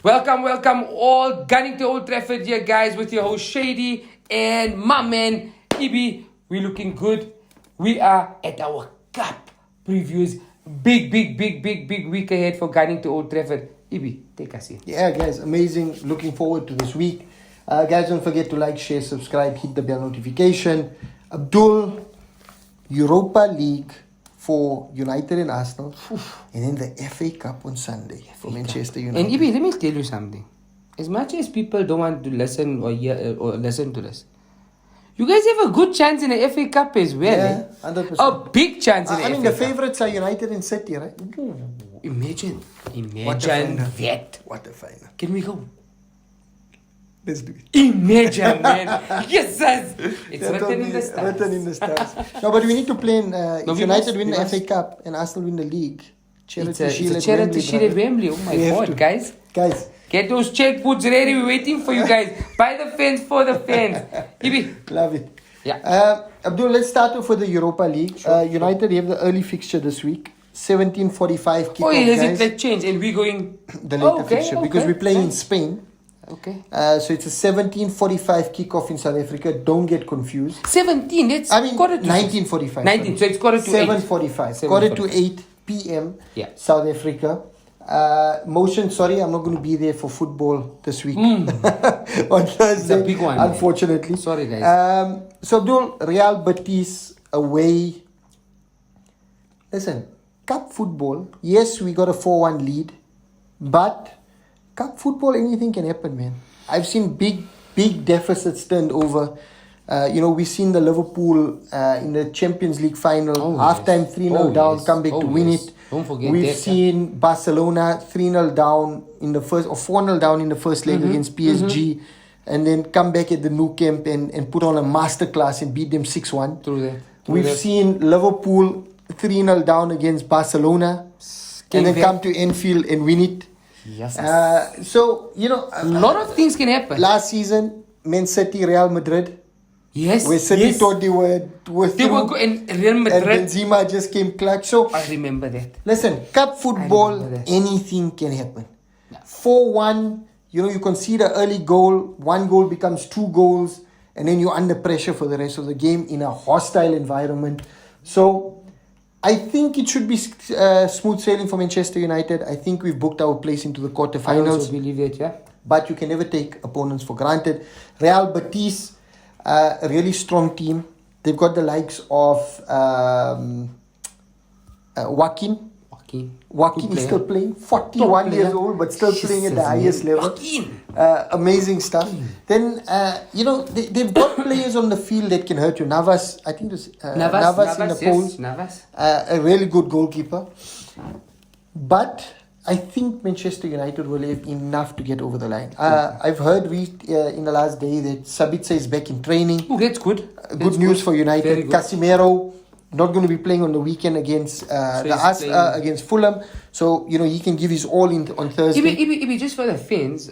Welcome all. Gunning to Old Trafford here, guys, with your host Shady and my man Ibi. We're looking good. We are at our cup previews. Big week ahead for Gunning to Old Trafford. Ibi, take us in. Yeah, guys, amazing. Looking forward to this week. Guys, don't forget to like, share, subscribe, hit the bell notification. Abdul, Europa League for United and Arsenal, and then the FA Cup on Sunday for Manchester United. And Ibi, let me tell you something. As much as people don't want to listen or listen to this, you guys have a good chance in the FA Cup as well. Yeah, 100%. A big chance in the FA the Cup. favourites are United and City, right? Imagine What a final. that. What a final. Can we go? Let's do it. Imagine, man. Yes, it's That will written in be the stars. written in the stars. No, but we need to play in, if we United must, win we the must. FA Cup and Arsenal win the league, It's a charity shield at Wembley. Oh my We have God, to. guys. Guys, Get those checkbooks ready. We're waiting for you guys. By the fans, for the fans. Ibi. love it. Yeah. Abdul, let's start off with the Europa League. United have the early fixture this week. 17:45 kickoff, Oh, has guys. it like changed? And we're going... The later fixture because we're playing in nice. Spain. Okay. So it's a 17:45 kickoff in South Africa. Don't get confused. 17. That's quarter to 19:45. 19. So it's quarter to 8. 7:45. Quarter to 8 p.m. Yeah. South Africa. Motion, sorry, I'm not going to be there for football this week. On Thursday. It's a big one, man. Unfortunately. Sorry, guys. So Abdul, Real Betis away. Listen, cup football, yes, we got a 4-1 lead, but cup football, anything can happen, man. I've seen big deficits turned over. We've seen the Liverpool in the Champions League final, halftime 3-0 down, come back to win it. Don't forget We've that, seen Barcelona 3-0 down in the first, or 4-0 down in the first leg against PSG, and then come back at the Nou Camp and put on a masterclass and beat them 6-1. Through that. We've seen Liverpool 3-0 down against Barcelona, and then come to Anfield and win it. Yes. A lot of things can happen. Last season, Man City, Real Madrid, Yes. where City thought they were They were good. And Real and Madrid. Benzema just came clutch. So I remember that. listen, cup football, remember that. anything can happen. 4-1, you concede an early goal, one goal becomes 2 goals, and then you're under pressure for the rest of the game in a hostile environment. So I think it should be smooth sailing for Manchester United. I think we've booked our place into the I also quarterfinals, believe that, yeah. but you can never take opponents for granted. Real Betis, a really strong team. They've got the likes of Joaquin. Joaquin is still playing, 41 years old, but still playing at the highest level. Amazing stuff. Then, they've got players on the field that can hurt you. Navas, I think it's Navas in the polls. Navas. A really good goalkeeper. But I think Manchester United will have enough to get over the line. I've heard in the last day that Sabitzer is back in training. Oh, that's good. Good news for Very United. good. Casemiro not going to be playing on the weekend against against Fulham. So, he can give his all on Thursday. Ibi, just for the fans,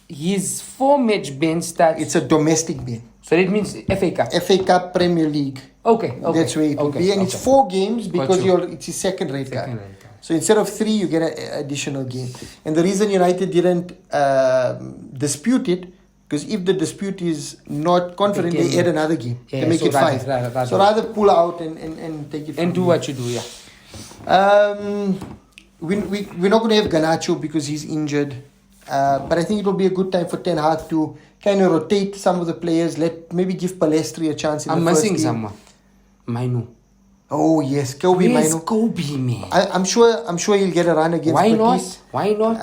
his 4-match ban starts. It's a domestic ban. So that means FA Cup. FA Cup, Premier League. Okay. That's where it will be. And it's 4 games because you. it's his second red card. Second red card. So instead of 3, you get an additional game. And the reason United didn't dispute it, because if the dispute is not confident, they add another game. Yeah, they make so it rather- 5. rather- So rather pull out and take it. And from do here. what you do, yeah. We're not going to have Garnacho because he's injured. But I think it will be a good time for Ten Hag to kind of rotate some of the players. Maybe give Palestri a chance in I'm the first missing game. someone. Mainu. Oh yes, Kobe Where's Mainu. Kobe, man? I'm sure he'll get a run against Why Betis. not? Why not?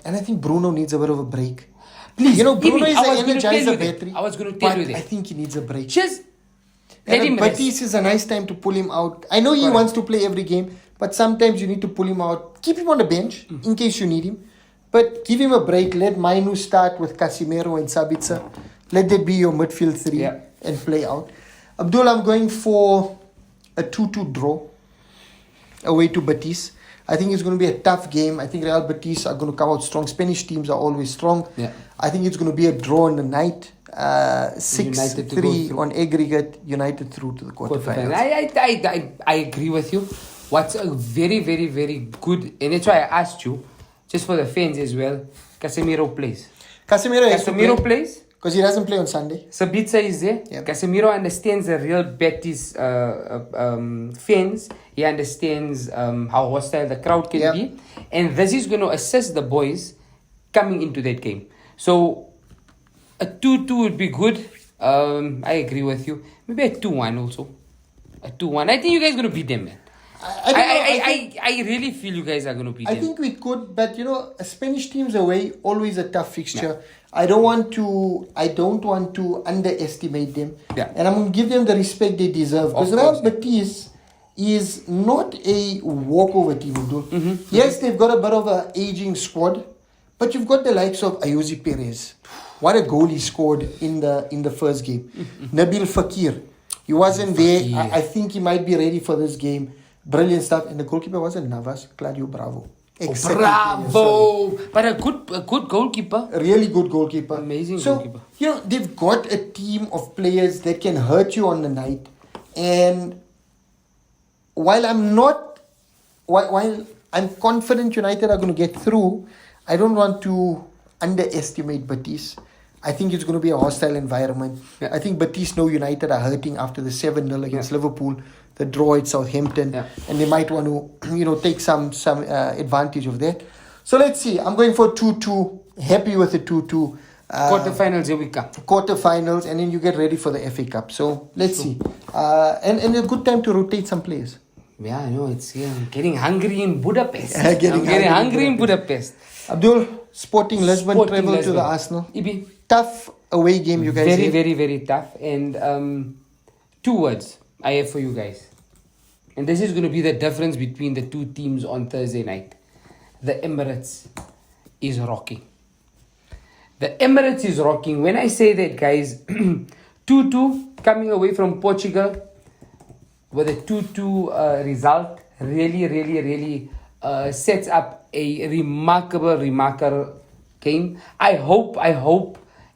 And I think Bruno needs a bit of a break. Please, Bruno Ibi, is I was an gonna tell you energizer that. battery. I was going to tell but you that. I think he needs a break. Just let him rest. Betis is a nice time to pull him out. I know he wants to play every game, but sometimes you need to pull him out. Keep him on the bench in case you need him. But give him a break. Let Mainu start with Casemiro and Sabitzer. Let that be your midfield 3 and play out. Abdul, I'm going for a 2-2 draw away to Betis. I think it's going to be a tough game. I think Real Betis are going to come out strong. Spanish teams are always strong. Yeah. I think it's going to be a draw in the night. United to go 6-3 through. on aggregate. United through to the quarterfinals. I agree with you. What's a very, very, very good, and that's why I asked you, just for the fans as well, Casemiro plays. Casemiro has to play Casemiro plays. because he doesn't play on Sunday. Sabitzer is there. Yep. Casemiro understands the real Betis fans. He understands how hostile the crowd can Yep. be. And this is going to assist the boys coming into that game. So a 2-2 would be good. I agree with you. Maybe a 2-1 also. A 2-1. I think you guys are going to beat them, man. I really feel you guys are going to beat them. I think we could, but you know, a Spanish team's away, always a tough fixture. I don't want to underestimate them. Yeah. And I'm going to give them the respect they deserve. Because Of Real course, Betis is not a walkover team, Abdul. Mm-hmm. Yes, they've got a bit of an aging squad, but you've got the likes of Ayoze Perez. What a goal he scored in the first game. Nabil Fekir. He wasn't there. I think he might be ready for this game. Brilliant stuff. And the goalkeeper wasn't Navas, Claudio Bravo. Excellent player, sorry. Bravo! But a good goalkeeper. A really good goalkeeper. Amazing so, goalkeeper. You know, they've got a team of players that can hurt you on the night. And while I'm confident United are going to get through, I don't want to underestimate Betis. I think it's going to be a hostile environment. Yeah. I think Betis know United are hurting after the 7-0 against Liverpool, the draw at Southampton, and they might want to, take some advantage of that. So let's see. I'm going for 2-2. Happy with the 2-2. Quarterfinals, here we come. Quarterfinals, and then you get ready for the FA Cup. So let's see. And a good time to rotate some players. Yeah, I know. It's getting hungry in Budapest. Getting hungry in Budapest. Abdul, Sporting Lisbon Sporting travel to Lisbon. the Arsenal. Ibi. Tough away game you guys Very, had. very, very tough. And 2 words I have for you guys. And this is going to be the difference between the two teams on Thursday night. The Emirates is rocking. The Emirates is rocking. When I say that, guys, 2-2 coming away from Portugal with a 2-2 result really sets up a remarkable game. I hope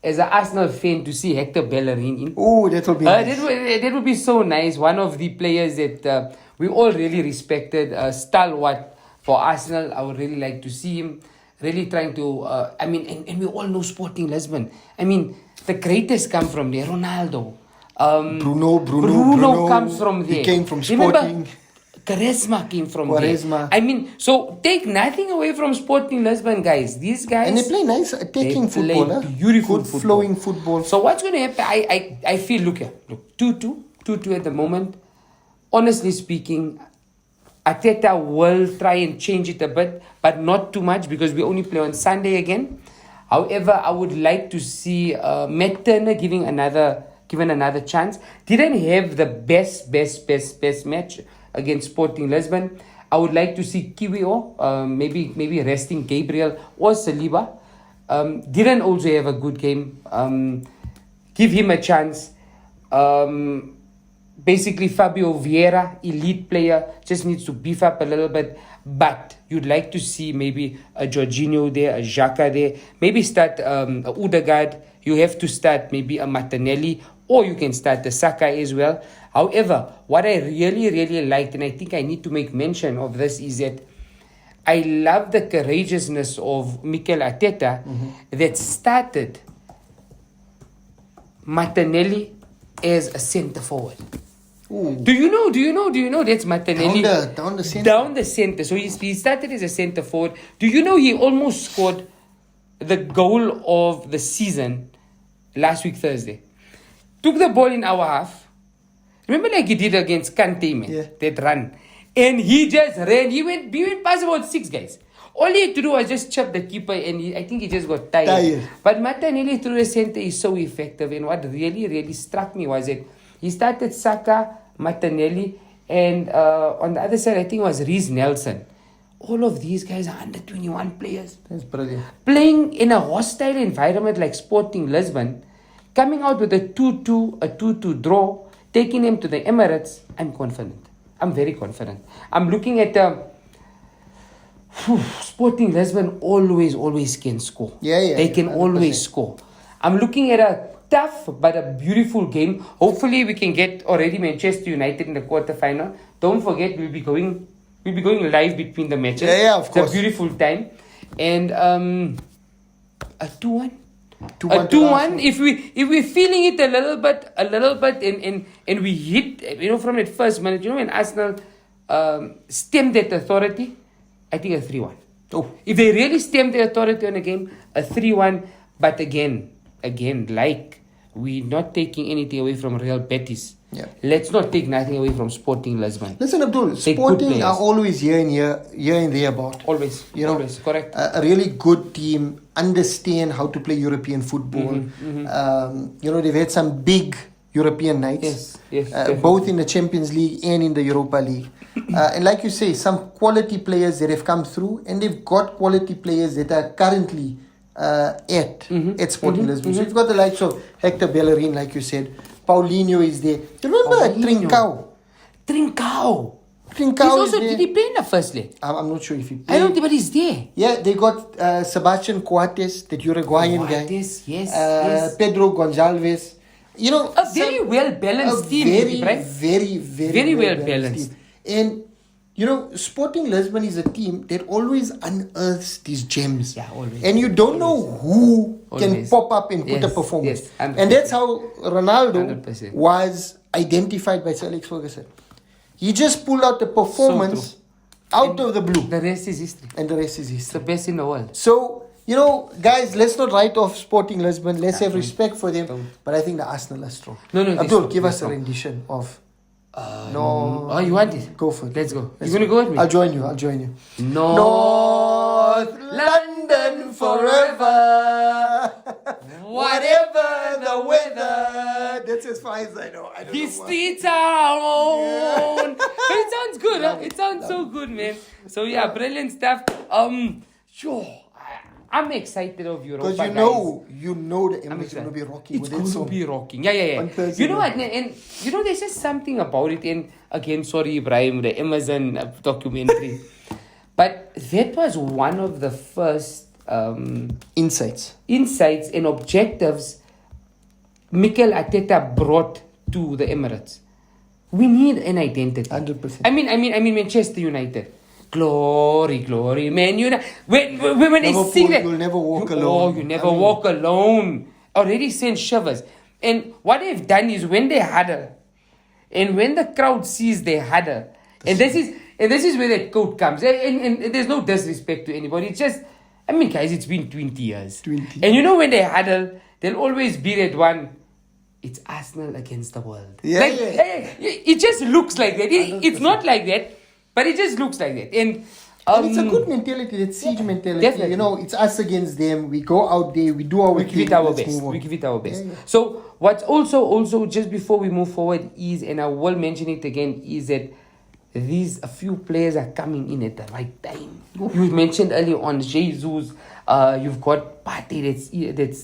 as an Arsenal fan to see Hector Bellerin in. Oh, that will be nice. That would be so nice. One of the players that we all really respected, stalwart for Arsenal. I would really like to see him really trying to, and we all know Sporting Lisbon. I mean, the greatest come from there. Ronaldo. Bruno comes from there. He came from Sporting. Remember, Quaresma came from there. I mean, so take nothing away from Sporting Lisbon, guys. These guys... And they play nice attacking football. Beautiful good football. Flowing football. So what's going to happen? I feel, look 2-2 at the moment. Honestly speaking, Arteta will try and change it a bit, but not too much because we only play on Sunday again. However, I would like to see Matt Turner given another chance. Didn't have the best match against Sporting Lisbon. I would like to see Kiwior, maybe resting Gabriel or Saliba. Didn't also have a good game. Give him a chance. Basically, Fabio Vieira, elite player, just needs to beef up a little bit. But you'd like to see maybe a Jorginho there, a Xhaka there. Maybe start a Odegaard. You have to start maybe a Martinelli, or you can start the Saka as well. However, what I really liked, and I think I need to make mention of this, is that I love the courageousness of Mikel Arteta that started Martinelli as a centre forward. Ooh. Do you know that's Martinelli? Down the center. Down the center. So he started as a centre forward. Do you know he almost scored the goal of the season last week Thursday? Took the ball in our half. Remember like he did against Kante, man? Yeah. That run. And he just ran. He went past about 6 guys. All he had to do was just chop the keeper, and I think he just got tired. But Martinelli through the center is so effective. And what really struck me was that he started Saka, Martinelli, and on the other side, I think it was Reece Nelson. All of these guys are under 21 players. That's brilliant. Playing in a hostile environment like Sporting Lisbon, coming out with a 2-2 draw, taking them to the Emirates, I'm confident. I'm very confident. I'm looking at Sporting Lisbon always can score. They can 100%. Always score. I'm looking at a tough but a beautiful game. Hopefully we can get already Manchester United in the quarterfinal. Don't forget we'll be going live between the matches. Yeah, of course. It's a beautiful time. and a 2-1. A 2-1 2-1. If we're feeling it a little bit, and we hit, from that first minute, when Arsenal stemmed that authority, I think a 3-1. Oh. If they really stemmed the authority on a game, a 3-1. But again, like we're not taking anything away from Real Betis. Yeah. Let's not take nothing away from Sporting Lisbon. Listen, Abdul, They're good Sporting players. are always here and there about. Always, always, correct. A really good team, understand how to play European football. They've had some big European nights. Yes, both in the Champions League and in the Europa League. And like you say, some quality players that have come through, and they've got quality players that are currently at Sporting Lisbon. So you've got the likes of Hector Bellerin, like you said. Paulinho is there. Remember Trincao? Trincao. He's Also, did he play in the first leg? I'm not sure if he played. I don't think, but he's there. Yeah, they got Sebastian Coates, that Uruguayan guy. Yes. Pedro Gonçalves. A very well balanced team, right? Very well balanced. Team. And Sporting Lisbon is a team that always unearths these gems. Yeah, always. And you don't know who can pop up and put a performance. Yes, and that's how Ronaldo 100%. was identified by Sir Alex Ferguson. He just pulled out the performance out of the blue. The rest is history. And the rest is It's the history. best in the world. So, guys, let's not write off Sporting Lisbon. Let's have respect for them. But I think the Arsenal are strong. No, Abdul, give us a rendition of... No. Oh, you want it? Go for it. Let's go. You going to go with me? I'll join you. North London forever. Whatever the weather. That's as far as I know. The streets are on. But it sounds good, huh? It sounds so good, man. So yeah, brilliant stuff. Sure. I'm excited of Europa. Because guys. you know the Emirates is going to be rocking It's with going that to song. be rocking. Yeah. On Thursday You know what? And there's just something about it. And again, sorry, Ibrahim, the Amazon documentary. But that was one of the first Insights and objectives Mikel Arteta brought to the Emirates. We need an identity. 100%. I mean Manchester United. Glory, man. When they sing that, you'll never walk alone. Oh, you never walk alone. Already sent shivers. And what they've done is when they huddle, and when the crowd sees they huddle, and this is where that quote comes. And there's no disrespect to anybody. It's just, guys, it's been 20 years. 20. And when they huddle, there'll always be that one. It's Arsenal against the world. Yeah. It just looks like that. It's not like that. But it just looks like that. And it's a good mentality, that siege mentality. Definitely. It's us against them. We go out there, we do our we thing. give it our let's best. move on. We give it our best. Yeah. So what's also just before we move forward is, and I will mention it again, is that a few players are coming in at the right time. You mentioned earlier on Jesus. You've got Partey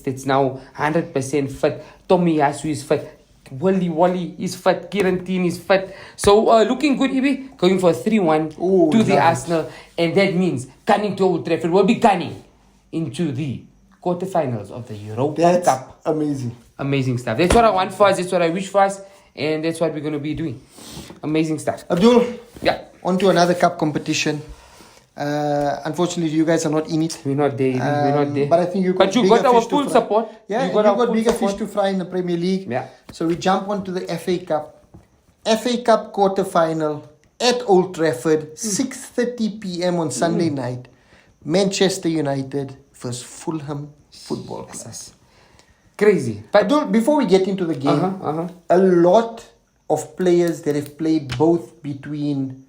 that's now 100% fit. Tomiyasu is fit. Wally is fit. Kirantin is fit. So looking good, Ibi. Going for 3-1 to the Arsenal. And that means gunning to Old Trafford. We'll be gunning into the quarterfinals of the Europa Cup. Amazing. Amazing stuff. That's what I want for us. That's what I wish for us. And that's what we're going to be doing. Amazing stuff. Abdul, Yeah. on to another cup competition. Unfortunately, you guys are not in it. We're not there. We're not there. But I think you got got our full support. Yeah, you got our bigger full fish to fry in the Premier League. Yeah. So we jump onto the FA Cup. FA Cup quarter-final at Old Trafford, 6:30 p.m. on Sunday night. Manchester United versus Fulham Football Club. Crazy. But Abdul, before we get into the game, a lot of players that have played both between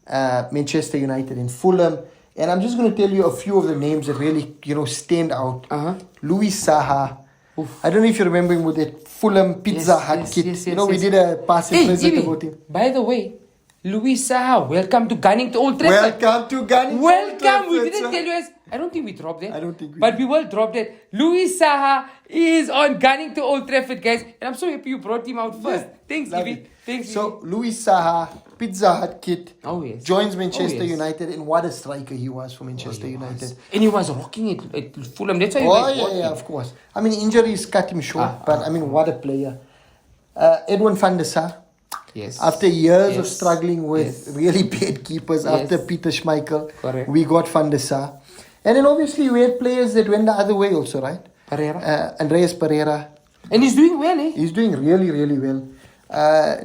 Manchester United and Fulham, and I'm just going to tell you a few of the names that really stand out. Luis Saha. I don't know if you remember him with that Fulham Pizza Hut kit. We did a passing present about him. By the way, Luis Saha, welcome to Gunning to Old Trafford. Welcome to Gunning to Old Trafford. Welcome. We didn't tell you guys. I don't think we dropped that. I don't think we But did. we will drop that. Luis Saha is on Gunning to Old Trafford, guys. And I'm so happy you brought him out first. Thanks, Love Ibi. it. Thanks, So, Luis Saha, Pizza Hut kit, Oh, yes. joins Manchester Oh, yes. United, and what a striker he was for Manchester United. And he was rocking it at Fulham. That's why he Yeah, of course. Injuries cut him short, but what a player. Edwin van der Sar. Yes. After years of Yes. struggling with Yes. really bad keepers, Yes. after Peter Schmeichel, Correct. we got Van der Sar. And then obviously we had players that went the other way also, right? Pereira. Andreas Pereira. And he's doing well, eh? He's doing really, really well.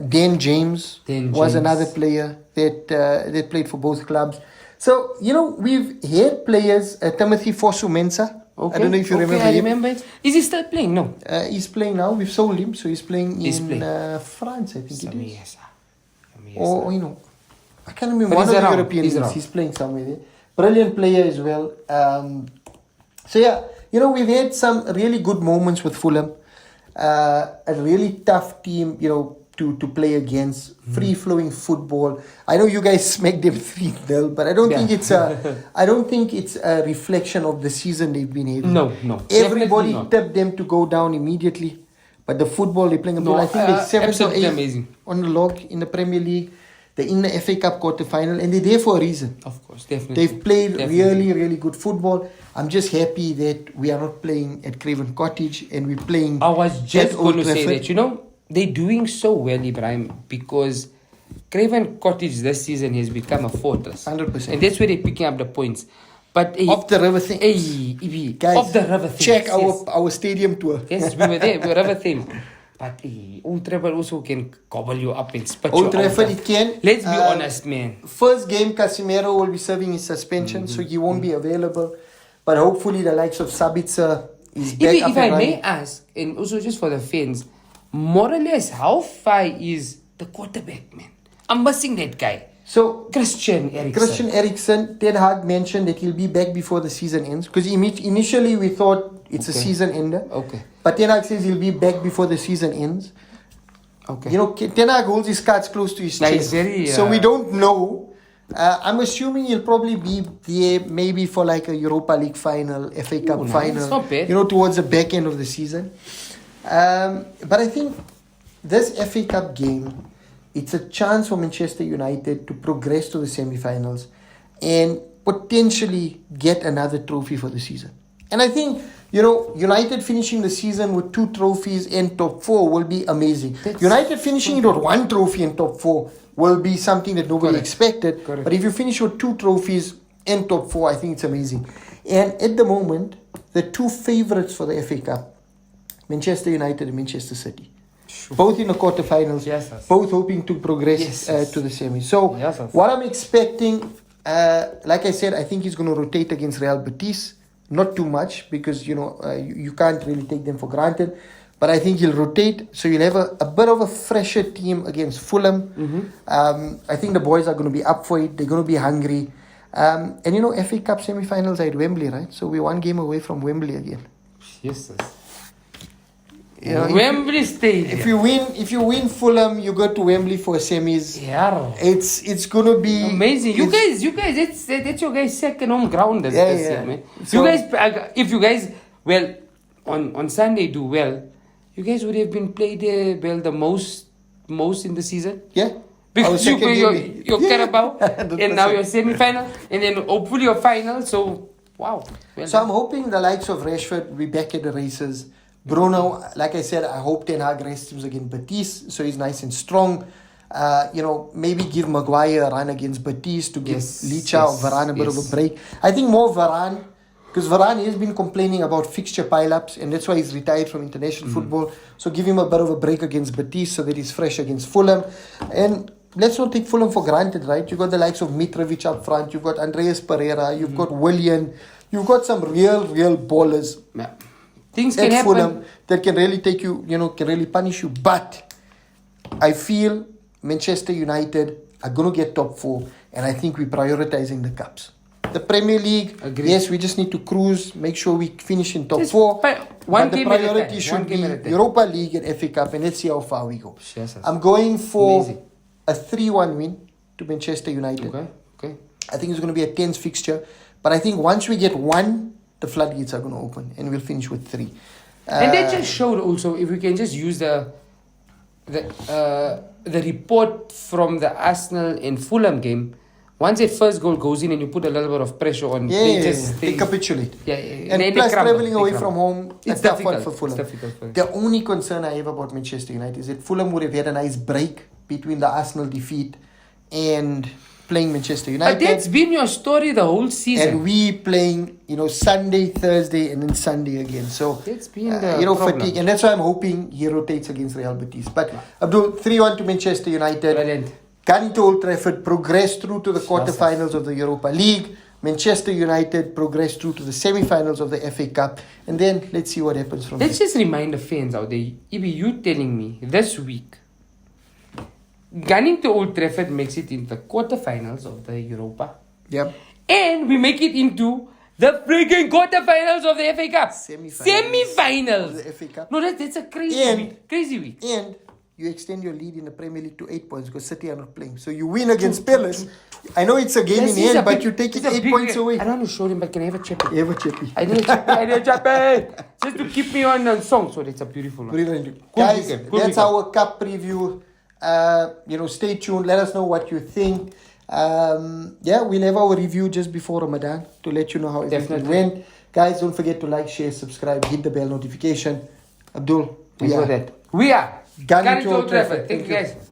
Dan James was another player that played for both clubs. So, we've had players, Timothy Fosu-Mensah. Okay. I don't know if you remember him. I remember it. Is he still playing? No. He's playing now. We've sold him, so he's playing in France, I think it is. Or, I can't remember. But One of the around. European leagues. He's playing somewhere there. Brilliant player as well. So, yeah, we've had some really good moments with Fulham. A really tough team, to play against. Free-flowing football. I know you guys smacked them 3-0, but I don't think it's a reflection of the season they've been having. No. Everybody tipped them to go down immediately. But the football they're playing, I think they're 7th or 8th amazing. On the log in the Premier League. They're in the FA Cup quarter-final, and they're there for a reason. Of course, definitely. They've played really, really good football. I'm just happy that we are not playing at Craven Cottage, and we're playing I was just at Old going to say Trafford. that, they're doing so well, Ibrahim, because Craven Cottage this season has become a fortress. 100%. And that's where they're picking up the points. But Off the River Thames. Guys, off the River Thames. Check our stadium tour. Yes, we were there. We were River Thames. But Old Trafford also can gobble you up and spit Old you out. Trafford, it can. Let's be honest, man. First game, Casemiro will be serving his suspension, so he won't be available. But hopefully the likes of Sabitzer is back up If and I may running. ask, and also just for the fans, more or less, how far is the quarterback, man? I'm missing that guy. So, Christian Eriksen, Ten Hag mentioned that he'll be back before the season ends. Because initially we thought it's a season ender. Okay. But Ten Hag says he'll be back before the season ends. Okay. Ten Hag holds his cards close to his chest. So we don't know. I'm assuming he'll probably be there maybe for like a Europa League final, FA Cup final. It's not bad. Towards the back end of the season. But I think this FA Cup game, it's a chance for Manchester United to progress to the semi-finals and potentially get another trophy for the season. And I think, United finishing the season with 2 trophies and top 4 will be amazing. United finishing it with 1 trophy and top 4 will be something that nobody expected. Correct. But if you finish with 2 trophies and top 4, I think it's amazing. And at the moment, the 2 favorites for the FA Cup, Manchester United and Manchester City. Sure. Both in the quarterfinals, both hoping to progress to the semi. So, what I'm expecting, like I said, I think he's going to rotate against Real Betis. Not too much because, you can't really take them for granted. But I think he'll rotate. So you'll have a bit of a fresher team against Fulham. I think the boys are going to be up for it. They're going to be hungry. And, FA Cup semi-finals are at Wembley, right? So we're 1 game away from Wembley again. Yes, Wembley Stadium. If you win Fulham, you go to Wembley for semis. Yeah. It's gonna be amazing. You guys, that's your guys' second home ground this year, man. So, if you guys, on Sunday do well, you guys would have been played the most in the season. Yeah. Because you play your Carabao and now your semi-final and then hopefully your final. So wow. So I'm hoping the likes of Rashford will be back at the races. Bruno, like I said, I hope Ten Hag rests him against Betis, so he's nice and strong. Maybe give Maguire a run against Betis to give Licha or Varane a bit of a break. I think more Varane, because Varane has been complaining about fixture pile-ups, and that's why he's retired from international football. So give him a bit of a break against Betis so that he's fresh against Fulham. And let's not take Fulham for granted, right? You've got the likes of Mitrovic up front, you've got Andreas Pereira, you've got Willian, you've got some real ballers. Yeah. Things can happen. Fulham that can really take you, can really punish you. But I feel Manchester United are going to get top 4, and I think we're prioritizing the cups. The Premier League, yes, we just need to cruise, make sure we finish in top 4. But the priority should be Europa League and FA Cup, and let's see how far we go. I'm going for a 3-1 win to Manchester United. Okay. I think it's going to be a tense fixture, but I think once we get 1, the floodgates are going to open and we'll finish with 3. And that just showed also, if we can just use the report from the Arsenal and Fulham game, once that first goal goes in and you put a little bit of pressure on, they capitulate. And plus travelling away from home, it's tough one for Fulham. The only concern I have about Manchester United is that Fulham would have had a nice break between the Arsenal defeat and playing Manchester But United. that's been your story the whole season. And we playing, Sunday, Thursday, and then Sunday again. So, That's been the problem. fatigue. And that's why I'm hoping he rotates against Real Betis. But, Abdul, 3-1 to Manchester United. Brilliant. Gunning to Old Trafford, progress through to the quarterfinals of the Europa League. Manchester United progress through to the semi-finals of the FA Cup. And then, let's see what happens from Let's there. just remind the fans out there, Ibi, you telling me this week, gunning to Old Trafford makes it into the quarterfinals of the Europa. Yep. And we make it into the freaking quarterfinals of the FA Cup. Semi-finals. Of the FA Cup. No, that's a crazy And- week. Crazy week. And you extend your lead in the Premier League to 8 points because City are not playing. So you win against Palace. I know it's a game This in the is end, a but big- you take it it's a 8 big points game. away. I don't want to show him, but can I have a chippy? Ever chippy. I need a chippy. I need a chippy. Just to keep me on song. So that's a beautiful one. Brilliant. Good Guys, weekend. Good that's weekend. our cup preview. Stay tuned. Let us know what you think. We'll have our review just before Ramadan to let you know how everything Definitely. went. Guys, don't forget to like, share, subscribe, hit the bell notification. Abdul, We are. we are Gunning to Old Trafford. Thank you guys.